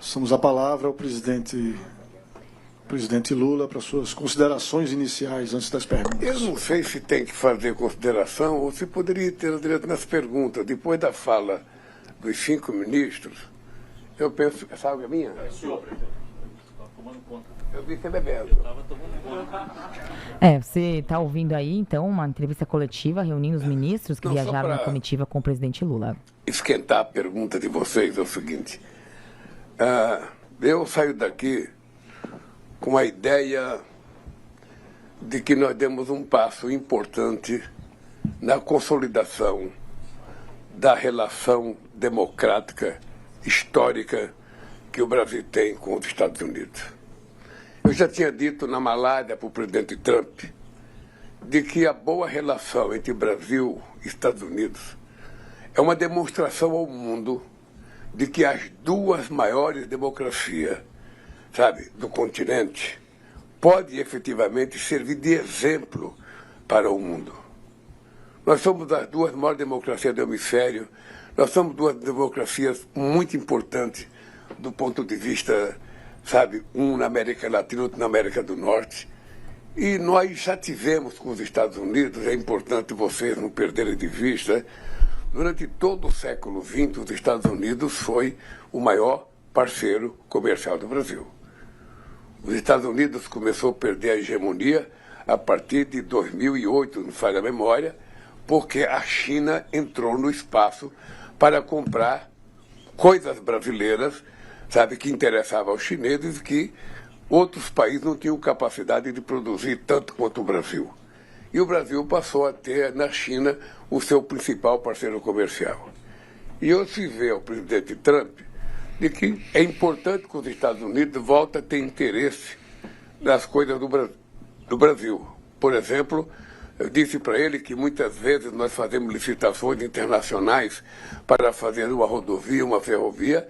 Passamos a palavra ao presidente Lula para suas considerações iniciais antes das perguntas. Eu não sei se tem que fazer consideração ou se poderia ter direito nas perguntas. Depois da fala dos 5 ministros, eu penso... Essa água é minha? É sua, presidente. Estava tomando conta. Eu vi você bebendo. Eu estava tomando conta. Você está ouvindo aí, então, uma entrevista coletiva reunindo os ministros que Não, viajaram na comitiva com o presidente Lula. Esquentar a pergunta de vocês é o seguinte. Eu saio daqui com a ideia de que nós demos um passo importante na consolidação da relação democrática, histórica, que o Brasil tem com os Estados Unidos. Eu já tinha dito na Malásia para o presidente Trump de que a boa relação entre Brasil e Estados Unidos é uma demonstração ao mundo de que as duas maiores democracias, do continente, podem efetivamente servir de exemplo para o mundo. Nós somos as duas maiores democracias do hemisfério, nós somos duas democracias muito importantes do ponto de vista, um na América Latina, outro na América do Norte. E nós já tivemos com os Estados Unidos, é importante vocês não perderem de vista, durante todo o século XX, os Estados Unidos foi o maior parceiro comercial do Brasil. Os Estados Unidos começou a perder a hegemonia a partir de 2008, não falha a memória, porque a China entrou no espaço para comprar coisas brasileiras, que interessavam aos chineses, que outros países não tinham capacidade de produzir tanto quanto o Brasil. E o Brasil passou a ter na China o seu principal parceiro comercial. E eu se vê ao presidente Trump de que é importante que os Estados Unidos voltem a ter interesse nas coisas do Brasil. Por exemplo, eu disse para ele que muitas vezes nós fazemos licitações internacionais para fazer uma rodovia, uma ferrovia,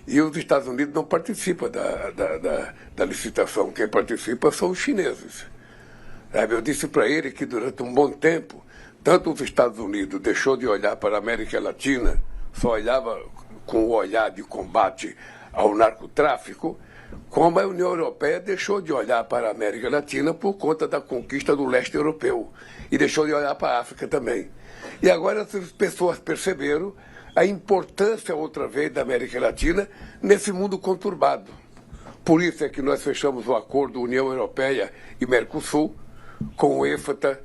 e os Estados Unidos não participam da licitação. Quem participa são os chineses. Eu disse para ele que durante um bom tempo, tanto os Estados Unidos deixou de olhar para a América Latina, só olhava com o olhar de combate ao narcotráfico, como a União Europeia deixou de olhar para a América Latina por conta da conquista do leste europeu e deixou de olhar para a África também. E agora essas pessoas perceberam a importância outra vez da América Latina nesse mundo conturbado. Por isso é que nós fechamos o acordo União Europeia e Mercosul com o EFTA,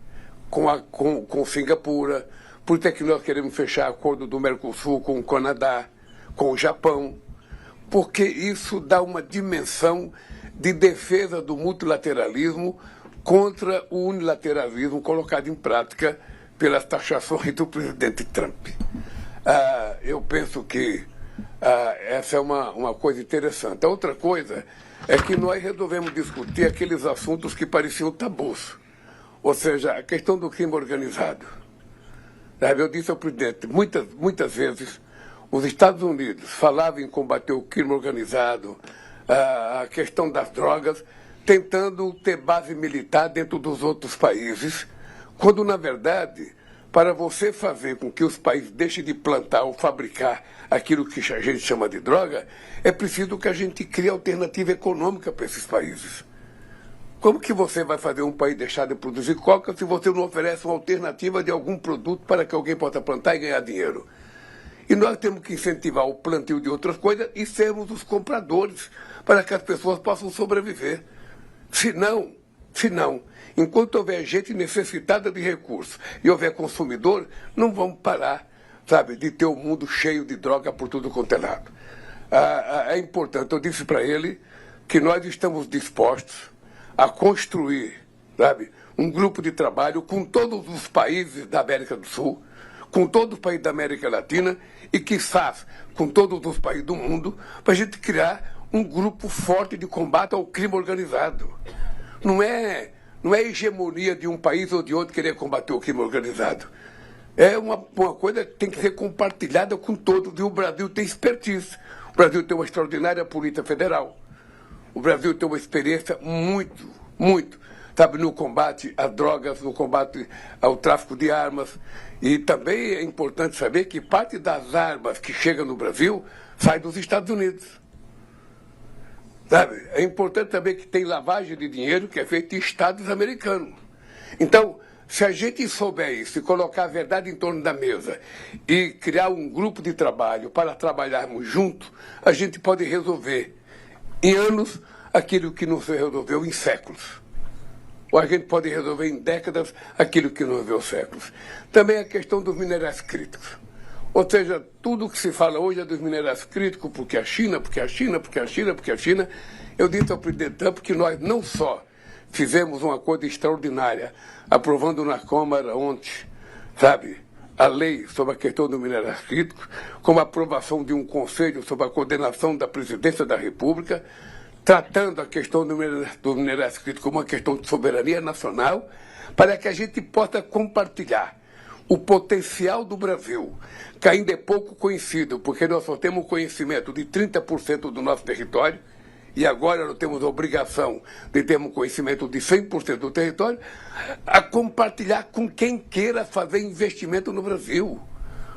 com Singapura. Por isso é que nós queremos fechar acordo do Mercosul com o Canadá, com o Japão, porque isso dá uma dimensão de defesa do multilateralismo contra o unilateralismo colocado em prática pelas taxações do presidente Trump. Eu penso que essa é uma coisa interessante. A outra coisa é que nós resolvemos discutir aqueles assuntos que pareciam tabus, ou seja, a questão do crime organizado. Eu disse ao presidente, muitas vezes, os Estados Unidos falavam em combater o crime organizado, a questão das drogas, tentando ter base militar dentro dos outros países, quando, na verdade, para você fazer com que os países deixem de plantar ou fabricar aquilo que a gente chama de droga, é preciso que a gente crie alternativa econômica para esses países. Como que você vai fazer um país deixar de produzir coca se você não oferece uma alternativa de algum produto para que alguém possa plantar e ganhar dinheiro? E nós temos que incentivar o plantio de outras coisas e sermos os compradores para que as pessoas possam sobreviver. Se não, enquanto houver gente necessitada de recursos e houver consumidor, não vamos parar, de ter um mundo cheio de droga por tudo quanto é lado. É importante, eu disse para ele que nós estamos dispostos a construir, um grupo de trabalho com todos os países da América do Sul, com todos os países da América Latina e, quizás, com todos os países do mundo, para a gente criar um grupo forte de combate ao crime organizado. Não é hegemonia de um país ou de outro querer combater o crime organizado. É uma coisa que tem que ser compartilhada com todos. E o Brasil tem expertise. O Brasil tem uma extraordinária polícia federal. O Brasil tem uma experiência muito, no combate às drogas, no combate ao tráfico de armas. E também é importante saber que parte das armas que chegam no Brasil sai dos Estados Unidos. Sabe? É importante também que tem lavagem de dinheiro que é feita em estados americanos. Então, se a gente souber isso e colocar a verdade em torno da mesa e criar um grupo de trabalho para trabalharmos juntos, a gente pode resolver em anos aquilo que não se resolveu em séculos. Ou a gente pode resolver em décadas aquilo que não resolveu séculos. Também a questão dos minerais críticos. Ou seja, tudo que se fala hoje é dos minerais críticos, porque a China, porque a China, porque a China, porque a China. Eu disse ao presidente Trump que nós não só fizemos uma coisa extraordinária, aprovando na Câmara ontem, sabe, a lei sobre a questão dos minerais críticos, como a aprovação de um conselho sobre a coordenação da presidência da República, tratando a questão dos minerais críticos como uma questão de soberania nacional, para que a gente possa compartilhar o potencial do Brasil, que ainda é pouco conhecido, porque nós só temos conhecimento de 30% do nosso território, e agora nós temos a obrigação de termos conhecimento de 100% do território, a compartilhar com quem queira fazer investimento no Brasil.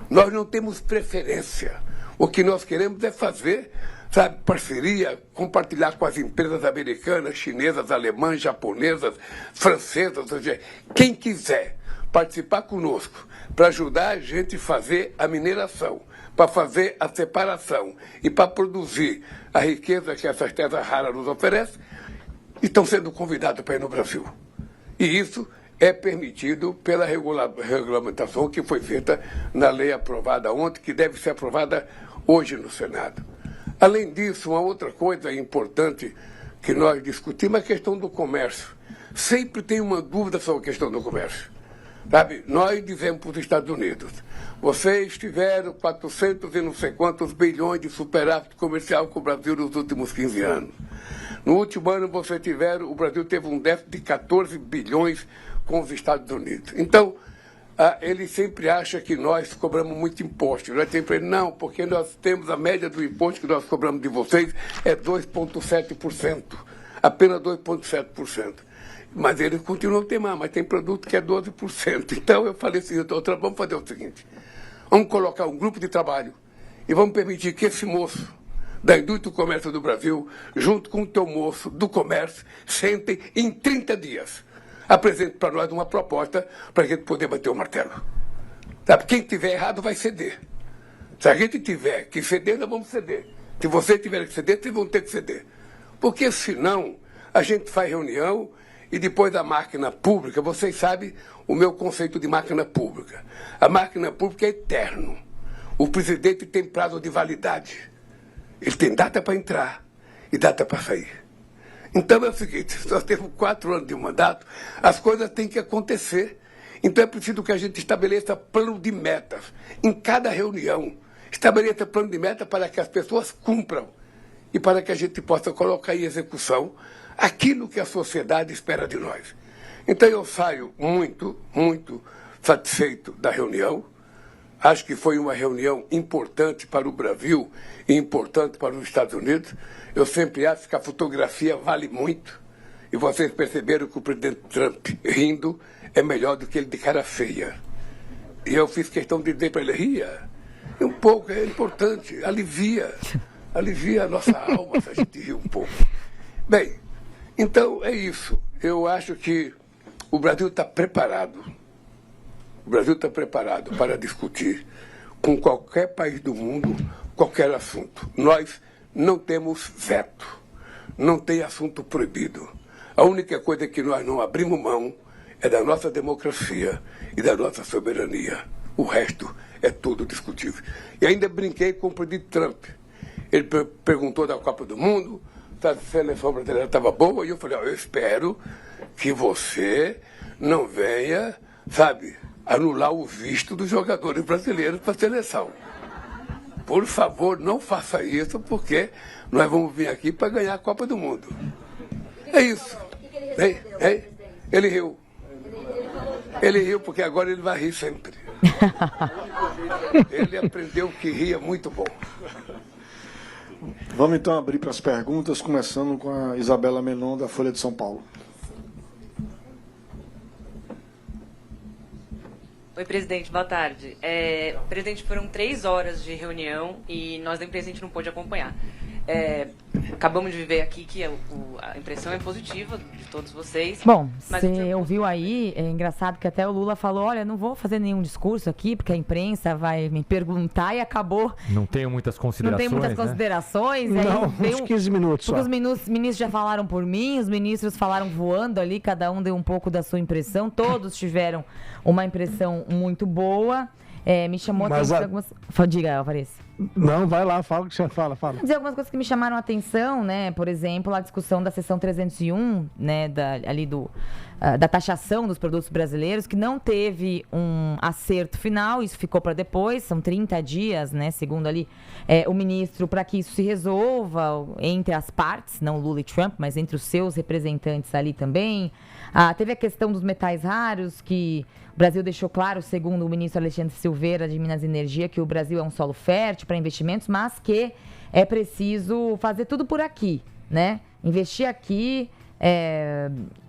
Nós não temos preferência. O que nós queremos é fazer, sabe, parceria, compartilhar com as empresas americanas, chinesas, alemãs, japonesas, francesas, ou seja, quem quiser participar conosco para ajudar a gente a fazer a mineração, para fazer a separação e para produzir a riqueza que essas terras raras nos oferecem, estão sendo convidados para ir no Brasil. E isso é permitido pela regulamentação que foi feita na lei aprovada ontem, que deve ser aprovada hoje no Senado. Além disso, uma outra coisa importante que nós discutimos é a questão do comércio. Sempre tem uma dúvida sobre a questão do comércio. Sabe, nós dizemos para os Estados Unidos, vocês tiveram 400 e não sei quantos bilhões de superávit comercial com o Brasil nos últimos 15 anos. No último ano, o Brasil teve um déficit de 14 bilhões com os Estados Unidos. Então, ele sempre acha que nós cobramos muito imposto. Nós sempre não, porque nós temos a média do imposto que nós cobramos de vocês é 2,7%. Apenas 2,7%. Mas eles continuam a ter mais, mas tem produto que é 12%. Então eu falei assim, doutor, vamos fazer o seguinte, vamos colocar um grupo de trabalho e vamos permitir que esse moço da indústria do comércio do Brasil, junto com o teu moço do comércio, sentem em 30 dias. Apresente para nós uma proposta para a gente poder bater o martelo. Sabe, quem tiver errado vai ceder. Se a gente tiver que ceder, nós vamos ceder. Se você tiver que ceder, vocês vão ter que ceder. Porque senão a gente faz reunião e depois da máquina pública, vocês sabem o meu conceito de máquina pública. A máquina pública é eterno. O presidente tem prazo de validade. Ele tem data para entrar e data para sair. Então é o seguinte, nós temos 4 anos de mandato, as coisas têm que acontecer. Então é preciso que a gente estabeleça plano de metas em cada reunião. Estabeleça plano de meta para que as pessoas cumpram e para que a gente possa colocar em execução aquilo que a sociedade espera de nós. Então eu saio muito, muito satisfeito da reunião. Acho que foi uma reunião importante para o Brasil e importante para os Estados Unidos. Eu sempre acho que a fotografia vale muito. E vocês perceberam que o presidente Trump rindo é melhor do que ele de cara feia. E eu fiz questão de dizer para ele, ria. Um pouco, é importante, alivia a nossa alma se a gente rir um pouco. Bem, então é isso. Eu acho que o Brasil está preparado. O Brasil está preparado para discutir com qualquer país do mundo qualquer assunto. Nós não temos veto, não tem assunto proibido. A única coisa que nós não abrimos mão é da nossa democracia e da nossa soberania. O resto é tudo discutível. E ainda brinquei com o presidente Trump. Ele perguntou da Copa do Mundo, se a seleção brasileira estava boa, e eu falei, eu espero que você não venha, sabe, anular o visto dos jogadores brasileiros para a seleção. Por favor, não faça isso, porque nós vamos vir aqui para ganhar a Copa do Mundo. É isso. Ele riu. Ele riu porque agora ele vai rir sempre. Ele aprendeu que ria muito bom. Vamos então abrir para as perguntas, começando com a Isabela Menon, da Folha de São Paulo. Oi, presidente, boa tarde. Presidente, foram 3 horas de reunião e nós da imprensa a gente não pôde acompanhar. acabamos de viver aqui que a impressão é positiva de todos vocês. Bom, mas você ouviu aí, é engraçado que até o Lula falou, olha, não vou fazer nenhum discurso aqui, porque a imprensa vai me perguntar e acabou. Não tenho muitas considerações, Não tem muitas considerações. Aí Não, veio uns 15 minutos porque só. os ministros já falaram por mim, os ministros falaram voando ali, cada um deu um pouco da sua impressão, todos tiveram uma impressão muito boa. Me chamou a atenção algumas... Diga, Alvarez. Não, vai lá, fala o que você fala. Vou dizer algumas coisas que me chamaram a atenção, né? Por exemplo, a discussão da seção 301, né? Da taxação dos produtos brasileiros, que não teve um acerto final, isso ficou para depois, são 30 dias, né? Segundo ali o ministro, para que isso se resolva entre as partes, não Lula e Trump, mas entre os seus representantes ali também. Teve a questão dos metais raros, que o Brasil deixou claro, segundo o ministro Alexandre Silveira, de Minas e Energia, que o Brasil é um solo fértil para investimentos, mas que é preciso fazer tudo por aqui, né? Investir aqui,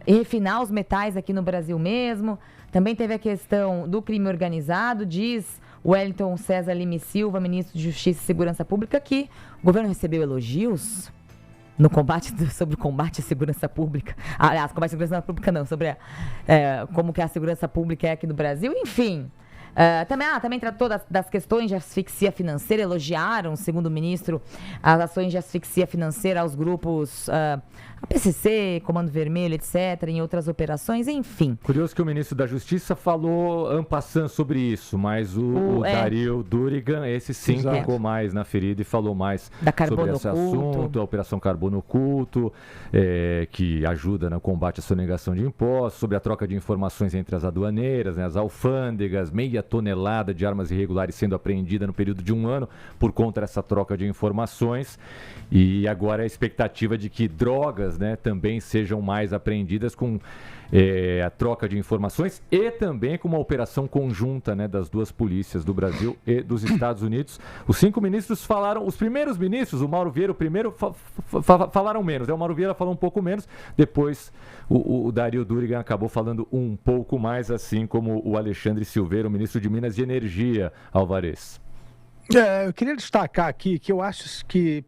refinar os metais aqui no Brasil mesmo. Também teve a questão do crime organizado, diz Wellington César Lima Silva, ministro de Justiça e Segurança Pública, que o governo recebeu elogios sobre o combate à segurança pública. Aliás, combate à segurança pública não, sobre como que a segurança pública é aqui no Brasil. Enfim, também tratou das questões de asfixia financeira, elogiaram, segundo o ministro, as ações de asfixia financeira aos grupos a PCC, Comando Vermelho, etc., em outras operações, enfim. Curioso que o ministro da Justiça falou en passant sobre isso, mas o Dario Durigan, esse sim, tocou mais na ferida e falou mais sobre esse assunto, a Operação Carbono Oculto, que ajuda no combate à sonegação de impostos, sobre a troca de informações entre as aduaneiras, né, as alfândegas, 0,5 tonelada de armas irregulares sendo apreendida no período de 1 ano por conta dessa troca de informações. E agora a expectativa de que drogas, né, também sejam mais apreendidas com a troca de informações e também com uma operação conjunta, né, das duas polícias do Brasil e dos Estados Unidos. Os 5 ministros falaram, os primeiros ministros, o Mauro Vieira, o primeiro, falaram menos. O Mauro Vieira falou um pouco menos, depois o Dario Durigan acabou falando um pouco mais, assim como o Alexandre Silveira, o ministro de Minas e Energia, Alvarez. Eu queria destacar aqui que eu acho que,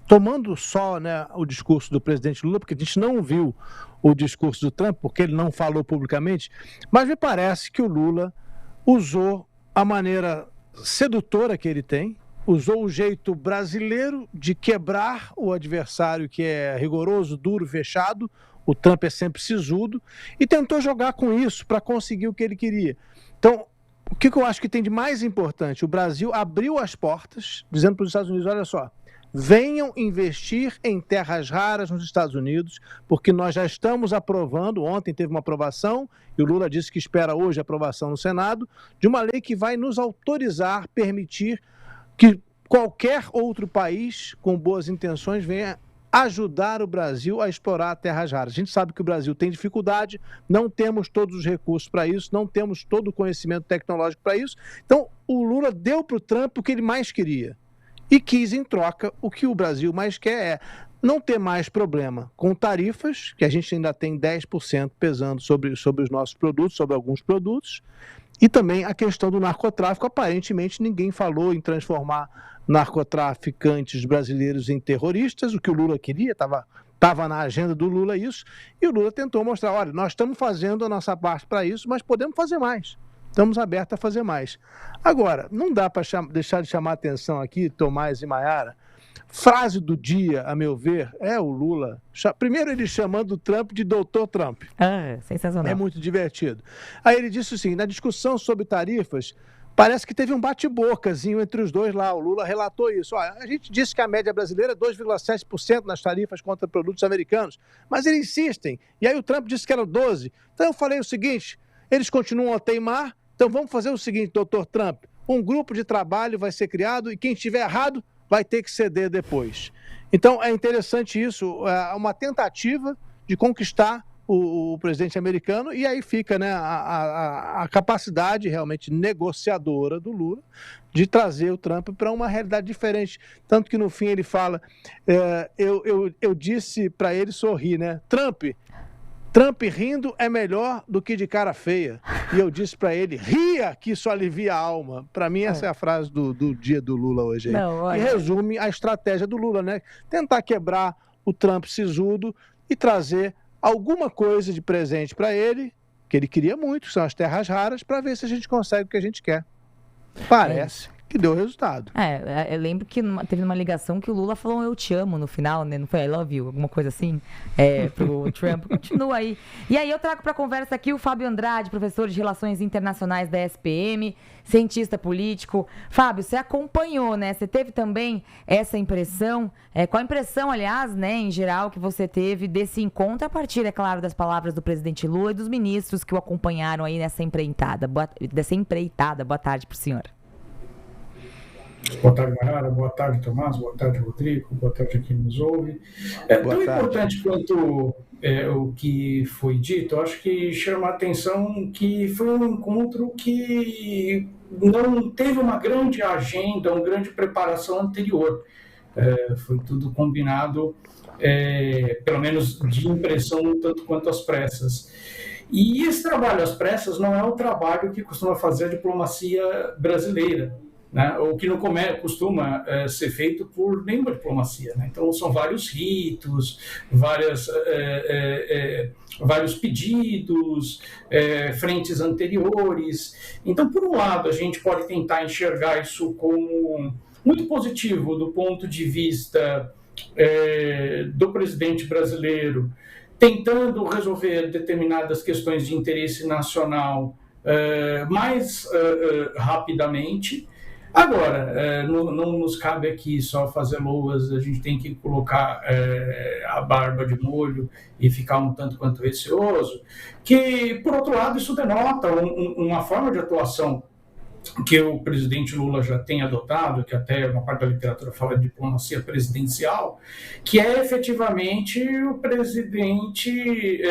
tomando só, né, o discurso do presidente Lula, porque a gente não viu o discurso do Trump, porque ele não falou publicamente, mas me parece que o Lula usou a maneira sedutora que ele tem, usou o jeito brasileiro de quebrar o adversário que é rigoroso, duro, fechado, o Trump é sempre sisudo, e tentou jogar com isso para conseguir o que ele queria. Então, o que eu acho que tem de mais importante? O Brasil abriu as portas, dizendo para os Estados Unidos, olha só, venham investir em terras raras nos Estados Unidos, porque nós já estamos aprovando, ontem teve uma aprovação, e o Lula disse que espera hoje a aprovação no Senado, de uma lei que vai nos autorizar, permitir que qualquer outro país com boas intenções venha ajudar o Brasil a explorar terras raras. A gente sabe que o Brasil tem dificuldade, não temos todos os recursos para isso, não temos todo o conhecimento tecnológico para isso. Então, o Lula deu para o Trump o que ele mais queria. E quis, em troca, o que o Brasil mais quer é não ter mais problema com tarifas, que a gente ainda tem 10% pesando sobre os nossos produtos, sobre alguns produtos, e também a questão do narcotráfico. Aparentemente, ninguém falou em transformar narcotraficantes brasileiros em terroristas, o que o Lula queria, estava na agenda do Lula isso, e o Lula tentou mostrar, olha, nós estamos fazendo a nossa parte para isso, mas podemos fazer mais. Estamos abertos a fazer mais. Agora, não dá para deixar de chamar a atenção aqui, Tomás e Maiara, frase do dia, a meu ver, é o Lula. Primeiro ele chamando o Trump de Doutor Trump. Sensacional. É muito divertido. Aí ele disse assim, na discussão sobre tarifas, parece que teve um bate-bocazinho entre os dois lá. O Lula relatou isso. Olha, a gente disse que a média brasileira é 2,7% nas tarifas contra produtos americanos, mas eles insistem. E aí o Trump disse que era 12%. Então eu falei o seguinte, eles continuam a teimar, então vamos fazer o seguinte, doutor Trump, um grupo de trabalho vai ser criado e quem estiver errado vai ter que ceder depois. Então é interessante isso, uma tentativa de conquistar o presidente americano, e aí fica, né, a capacidade realmente negociadora do Lula de trazer o Trump para uma realidade diferente. Tanto que no fim ele fala, eu disse para ele sorrir, né? Trump, Trump rindo é melhor do que de cara feia. E eu disse para ele, ria que isso alivia a alma. Para mim essa é a frase do dia do Lula hoje. Que resume a estratégia do Lula, né? Tentar quebrar o Trump sisudo e trazer alguma coisa de presente para ele, que ele queria muito, que são as terras raras, para ver se a gente consegue o que a gente quer. Parece que deu resultado. Eu lembro que teve uma ligação que o Lula falou eu te amo no final, né? Não foi I love you, alguma coisa assim, pro Trump. Continua aí. E aí eu trago para conversa aqui o Fábio Andrade, professor de Relações Internacionais da SPM, cientista político. Fábio, você acompanhou, né? Você teve também essa impressão, qual a impressão, aliás, né, em geral, que você teve desse encontro, a partir, é claro, das palavras do presidente Lula e dos ministros que o acompanharam aí nessa empreitada. Boa tarde pro senhor. Boa tarde, Mayara. Boa tarde, Tomás. Boa tarde, Rodrigo. Boa tarde a quem nos ouve. Tão importante quanto o que foi dito, eu acho que chama a atenção que foi um encontro que não teve uma grande agenda, uma grande preparação anterior. Foi tudo combinado, pelo menos de impressão, tanto quanto às pressas. E esse trabalho às pressas não é o trabalho que costuma fazer a diplomacia brasileira, né? O que não costuma ser feito por nenhuma diplomacia, né? Então, são vários ritos, vários pedidos, frentes anteriores. Então, por um lado, a gente pode tentar enxergar isso como muito positivo do ponto de vista do presidente brasileiro, tentando resolver determinadas questões de interesse nacional mais rapidamente. Agora, não nos cabe aqui só fazer loas, a gente tem que colocar a barba de molho e ficar um tanto quanto receoso, que, por outro lado, isso denota uma forma de atuação que o presidente Lula já tem adotado, que até uma parte da literatura fala de diplomacia presidencial, que é efetivamente o presidente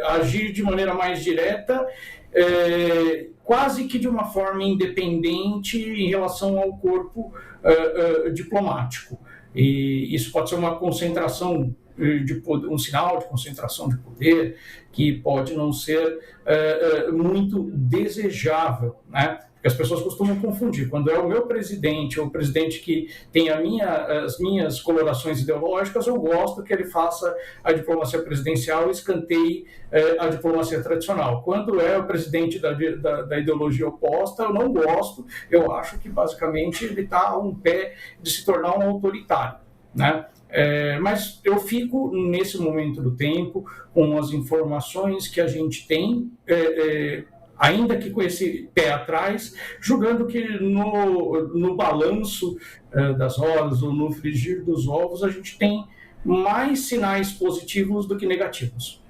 agir de maneira mais direta, quase que de uma forma independente em relação ao corpo diplomático. E isso pode ser uma concentração de poder, um sinal de concentração de poder que pode não ser muito desejável, né? Porque as pessoas costumam confundir. Quando é o meu presidente, ou o presidente que tem as minhas colorações ideológicas, eu gosto que ele faça a diplomacia presidencial e escanteie a diplomacia tradicional. Quando é o presidente da ideologia oposta, eu não gosto. Eu acho que, basicamente, ele está a um pé de se tornar um autoritário, né? Mas eu fico, nesse momento do tempo, com as informações que a gente tem, ainda que com esse pé atrás, julgando que no balanço das horas ou no frigir dos ovos, a gente tem mais sinais positivos do que negativos.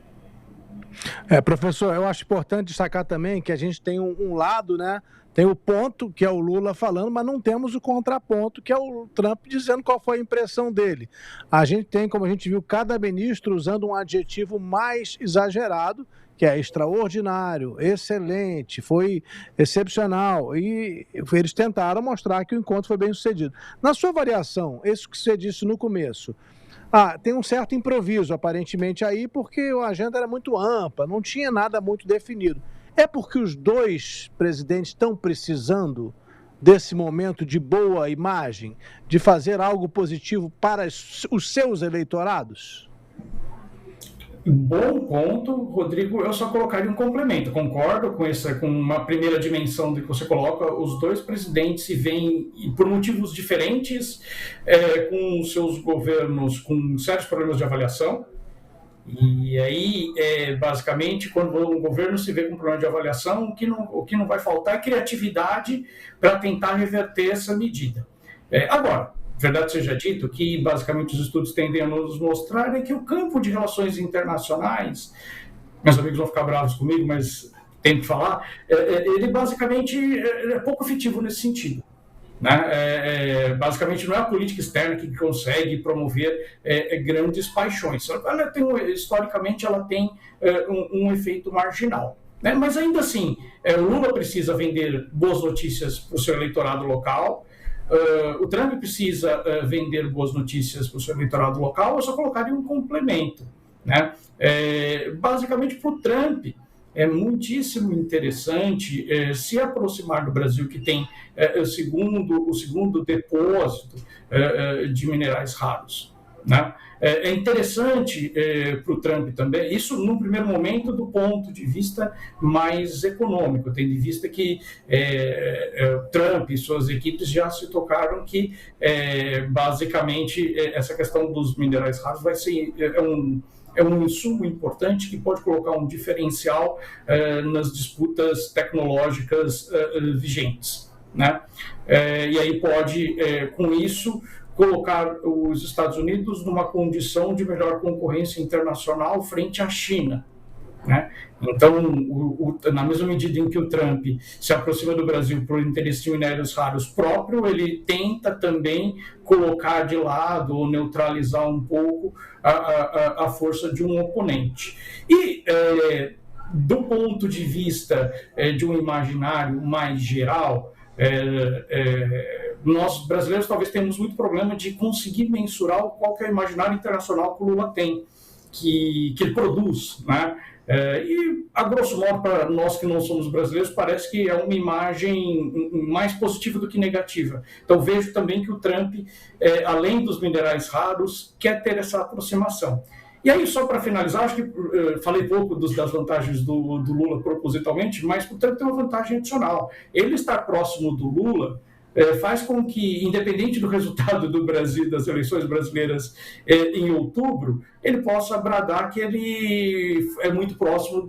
Professor, eu acho importante destacar também que a gente tem um lado, né? Tem o ponto, que é o Lula falando, mas não temos o contraponto, que é o Trump dizendo qual foi a impressão dele. A gente tem, como a gente viu, cada ministro usando um adjetivo mais exagerado, que é extraordinário, excelente, foi excepcional. E eles tentaram mostrar que o encontro foi bem sucedido. Na sua avaliação, isso que você disse no começo, tem um certo improviso, aparentemente, aí, porque a agenda era muito ampla, não tinha nada muito definido. É porque os dois presidentes estão precisando desse momento de boa imagem, de fazer algo positivo para os seus eleitorados? Bom ponto, Rodrigo. Eu só colocaria um complemento. Concordo com uma primeira dimensão de que você coloca. Os dois presidentes se veem, por motivos diferentes, com seus governos com sérios problemas de avaliação. E aí, basicamente, quando um governo se vê com problema de avaliação, o que não vai faltar é criatividade para tentar reverter essa medida. Agora, verdade seja dito que, basicamente, os estudos tendem a nos mostrar que o campo de relações internacionais, meus amigos vão ficar bravos comigo, mas tenho que falar, ele basicamente é pouco efetivo nesse sentido. Né? Basicamente, não é a política externa que consegue promover grandes paixões. Historicamente, ela tem um efeito marginal. Né? Mas, ainda assim, o Lula precisa vender boas notícias para o seu eleitorado local, o Trump precisa vender boas notícias para o seu eleitorado local. Eu só colocaria um complemento. né? Basicamente, para o Trump, é muitíssimo interessante se aproximar do Brasil, que tem o segundo depósito de minerais raros, né? É interessante para o Trump também, isso no primeiro momento do ponto de vista mais econômico, tendo em vista que Trump e suas equipes já se tocaram que basicamente essa questão dos minerais raros vai ser um insumo importante que pode colocar um diferencial nas disputas tecnológicas vigentes, né? E aí pode, com isso, colocar os Estados Unidos numa condição de melhor concorrência internacional frente à China, né? Então, na mesma medida em que o Trump se aproxima do Brasil por interesse de minérios raros próprio, ele tenta também colocar de lado ou neutralizar um pouco a força de um oponente. E, do ponto de vista de um imaginário mais geral, nós brasileiros talvez tenhamos muito problema de conseguir mensurar qual que é o imaginário internacional que o Lula tem, que ele produz, né? E, a grosso modo, para nós que não somos brasileiros, parece que é uma imagem mais positiva do que negativa. Então, vejo também que o Trump, além dos minerais raros, quer ter essa aproximação. E aí, só para finalizar, acho que falei pouco das vantagens do Lula propositalmente, mas o Trump tem uma vantagem adicional. Ele estar próximo do Lula faz com que, independente do resultado do Brasil, das eleições brasileiras em outubro, ele possa bradar que ele é muito próximo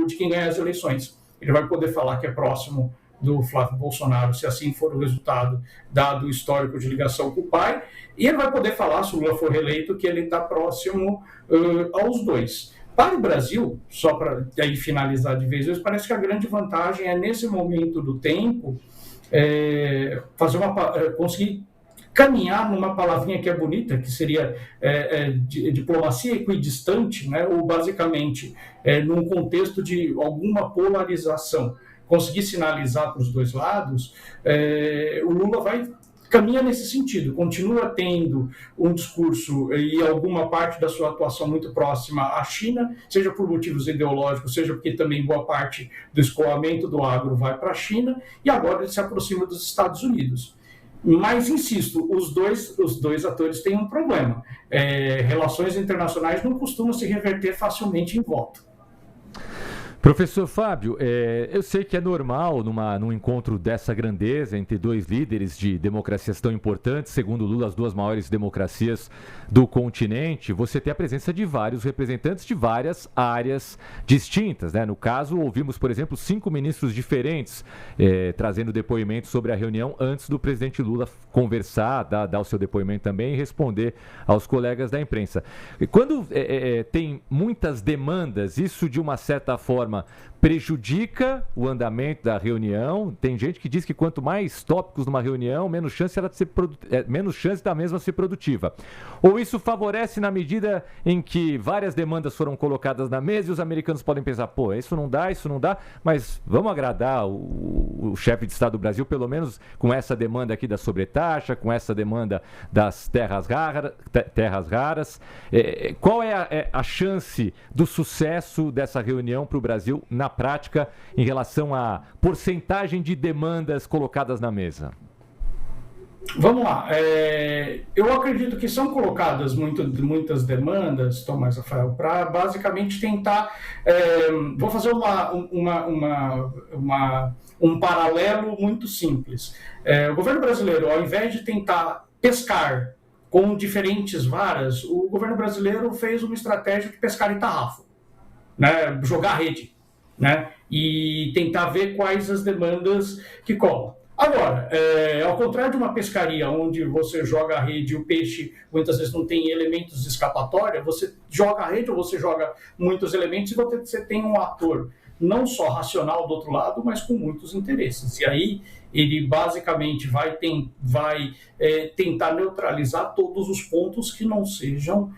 de quem ganha as eleições. Ele vai poder falar que é próximo do Flávio Bolsonaro, se assim for o resultado, dado o histórico de ligação com o pai, e ele vai poder falar, se o Lula for reeleito, que ele está próximo aos dois. Para o Brasil, só para aí finalizar de vez, parece que a grande vantagem é, nesse momento do tempo, conseguir caminhar numa palavrinha que é bonita, que seria diplomacia equidistante, né? Ou basicamente num contexto de alguma polarização, conseguir sinalizar para os dois lados. O Lula caminha nesse sentido, continua tendo um discurso e alguma parte da sua atuação muito próxima à China, seja por motivos ideológicos, seja porque também boa parte do escoamento do agro vai para a China, e agora ele se aproxima dos Estados Unidos. Mas, insisto, os dois atores têm um problema. Relações internacionais não costumam se reverter facilmente em voto. Professor Fábio, eu sei que é normal num encontro dessa grandeza entre dois líderes de democracias tão importantes, segundo Lula, as duas maiores democracias do continente, você ter a presença de vários representantes de várias áreas distintas, né? No caso, ouvimos, por exemplo, 5 ministros diferentes trazendo depoimentos sobre a reunião antes do presidente Lula conversar, dar o seu depoimento também e responder aos colegas da imprensa. Quando tem muitas demandas, isso de uma certa forma prejudica o andamento da reunião. Tem gente que diz que quanto mais tópicos numa reunião, menos chance da mesma ser produtiva. Ou isso favorece na medida em que várias demandas foram colocadas na mesa e os americanos podem pensar, isso não dá, mas vamos agradar o chefe de Estado do Brasil, pelo menos com essa demanda aqui da sobretaxa, com essa demanda das terras raras. Qual é a chance do sucesso dessa reunião para o Brasil na prática em relação à porcentagem de demandas colocadas na mesa? Vamos lá. Eu acredito que são colocadas muitas demandas, Tomás Rafael, para basicamente tentar... vou fazer um paralelo muito simples. O governo brasileiro, ao invés de tentar pescar com diferentes varas, o governo brasileiro fez uma estratégia de pescar em tarrafo, né? Jogar rede, né? E tentar ver quais as demandas que colam. Agora, ao contrário de uma pescaria onde você joga a rede e o peixe muitas vezes não tem elementos de escapatória, você joga a rede ou você joga muitos elementos e você tem um ator não só racional do outro lado, mas com muitos interesses. E aí ele basicamente vai tentar neutralizar todos os pontos que não sejam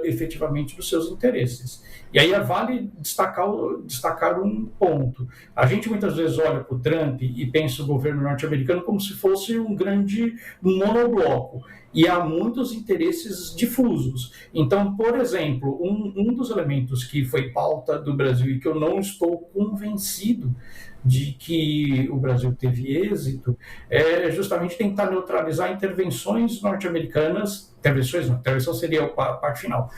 efetivamente dos seus interesses. E aí vale destacar um ponto. A gente muitas vezes olha para o Trump e pensa o governo norte-americano como se fosse um grande monobloco. E há muitos interesses difusos. Então, por exemplo, um dos elementos que foi pauta do Brasil e que eu não estou convencido de que o Brasil teve êxito é justamente tentar neutralizar intervenções norte-americanas. Intervenção seria a parte final.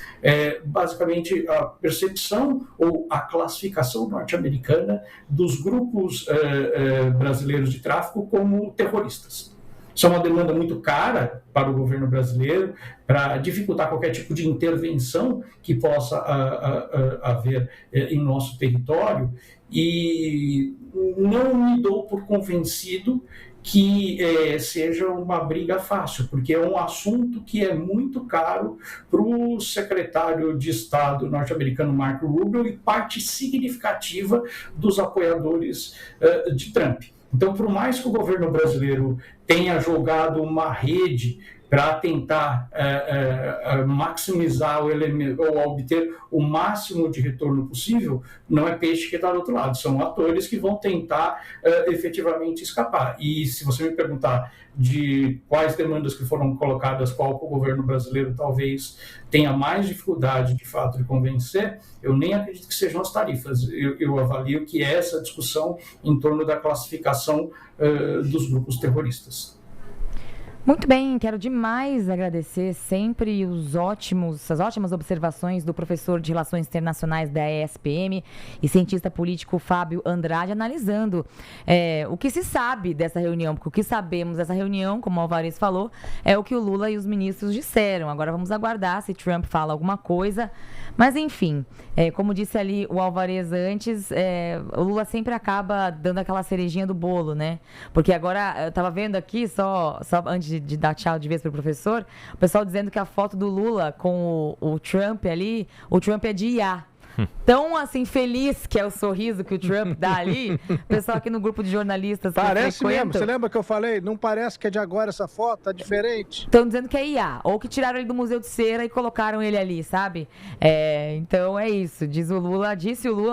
Basicamente, a percepção ou a classificação norte-americana dos grupos brasileiros de tráfico como terroristas. Isso é uma demanda muito cara para o governo brasileiro, para dificultar qualquer tipo de intervenção que possa haver em nosso território, e não me dou por convencido que seja uma briga fácil, porque é um assunto que é muito caro para o secretário de Estado norte-americano Marco Rubio e parte significativa dos apoiadores de Trump. Então, por mais que o governo brasileiro tenha jogado uma rede para tentar maximizar o elemento, ou obter o máximo de retorno possível, não é peixe que está do outro lado, são atores que vão tentar efetivamente escapar. E se você me perguntar de quais demandas que foram colocadas, qual o governo brasileiro talvez tenha mais dificuldade, de fato, de convencer, eu nem acredito que sejam as tarifas. Eu avalio que é essa discussão em torno da classificação dos grupos terroristas. Muito bem, quero demais agradecer sempre as ótimas observações do professor de Relações Internacionais da ESPM e cientista político Fábio Andrade, analisando o que se sabe dessa reunião, porque o que sabemos dessa reunião, como o Alvarez falou, é o que o Lula e os ministros disseram. Agora vamos aguardar se Trump fala alguma coisa, mas enfim, como disse ali o Alvarez antes, o Lula sempre acaba dando aquela cerejinha do bolo, né? Porque agora, eu estava vendo aqui, só antes de dar tchau de vez para o professor, o pessoal dizendo que a foto do Lula com o Trump ali, o Trump é de IA. Tão assim feliz que é o sorriso que o Trump dá ali, o pessoal aqui no grupo de jornalistas parece mesmo, você lembra que eu falei? Não parece que é de agora essa foto, tá diferente. Estão dizendo que é IA, ou que tiraram ele do Museu de Cera e colocaram ele ali, sabe? Então é isso, disse o Lula,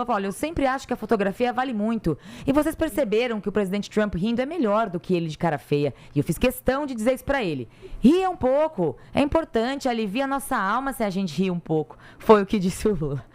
olha, eu sempre acho que a fotografia vale muito, e vocês perceberam que o presidente Trump rindo é melhor do que ele de cara feia, e eu fiz questão de dizer isso pra ele. Ria um pouco, é importante, alivia a nossa alma se a gente rir um pouco, foi o que disse o Lula.